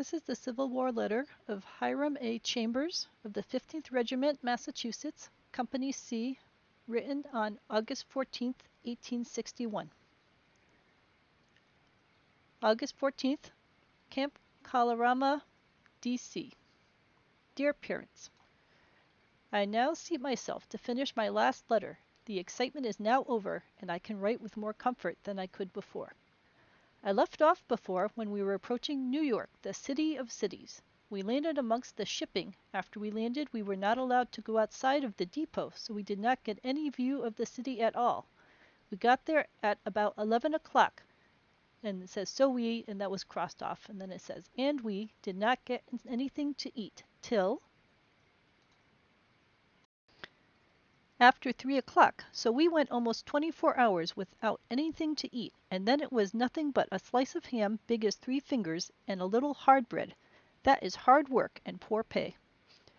This is the Civil War letter of Hiram A. Chambers of the 15th Regiment Massachusetts, Company C, written on August 14th, 1861. August 14th, Camp Colorama, D.C. Dear Parents, I now seat myself to finish my last letter. The excitement is now over, and I can write with more comfort than I could before. I left off before when we were approaching New York, the city of cities. We landed amongst the shipping. After we landed, we were not allowed to go outside of the depot, so we did not get any view of the city at all. We got there at about 11 o'clock, and it says, so we, and that was crossed off, and then it says, and we did not get anything to eat till after 3 o'clock, so we went almost 24 hours without anything to eat, and then it was nothing but a slice of ham big as 3 fingers and a little hard bread. That is hard work and poor pay.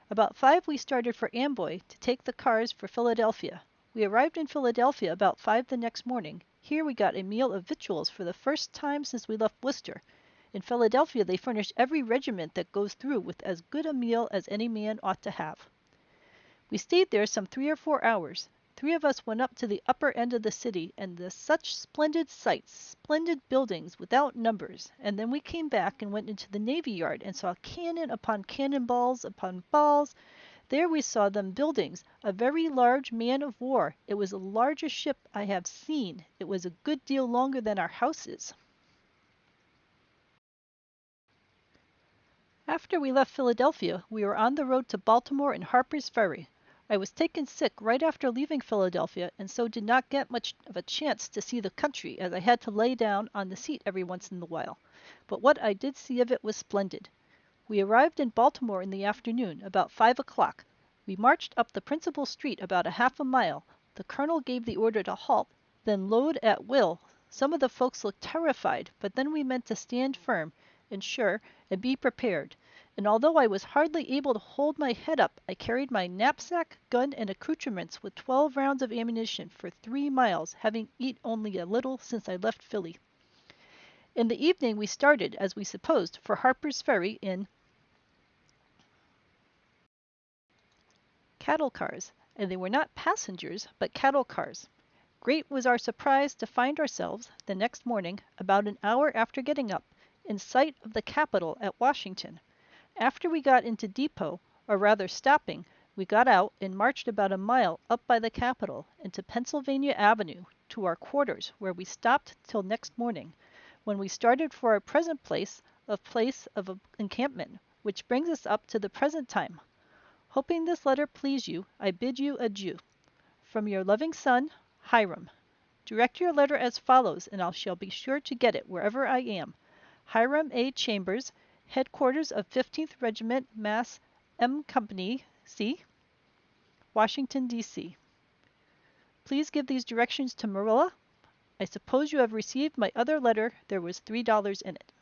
About 5 we started for Amboy to take the cars for Philadelphia. We arrived in Philadelphia about 5 the next morning. Here we got a meal of victuals for the first time since we left Worcester. In Philadelphia they furnish every regiment that goes through with as good a meal as any man ought to have. We stayed there some 3 or 4 hours. 3 of us went up to the upper end of the city, and such splendid sights, splendid buildings without numbers, and then we came back and went into the Navy Yard and saw cannon upon cannonballs upon balls. There we saw them buildings, a very large man of war. It was the largest ship I have seen. It was a good deal longer than our house is. After we left Philadelphia, we were on the road to Baltimore and Harper's Ferry. I was taken sick right after leaving Philadelphia, and so did not get much of a chance to see the country, as I had to lay down on the seat every once in a while. But what I did see of it was splendid. We arrived in Baltimore in the afternoon, about 5 o'clock. We marched up the principal street about a half a mile. The colonel gave the order to halt, then load at will. Some of the folks looked terrified, but then we meant to stand firm and sure and be prepared. And although I was hardly able to hold my head up, I carried my knapsack, gun, and accoutrements with 12 rounds of ammunition for 3 miles, having eat only a little since I left Philly. In the evening we started, as we supposed, for Harper's Ferry in cattle cars, and they were not passengers, but cattle cars. Great was our surprise to find ourselves, the next morning, about an hour after getting up, in sight of the Capitol at Washington. After we got into depot, or rather stopping, we got out and marched about a mile up by the Capitol into Pennsylvania Avenue to our quarters, where we stopped till next morning, when we started for our present place of encampment, which brings us up to the present time. Hoping this letter please you, I bid you adieu. From your loving son, Hiram. Direct your letter as follows, and I shall be sure to get it wherever I am. Hiram A. Chambers, Headquarters of 15th Regiment Mass. M. Company C, Washington, D.C. Please give these directions to Marilla. I suppose you have received my other letter. There was $3 in it.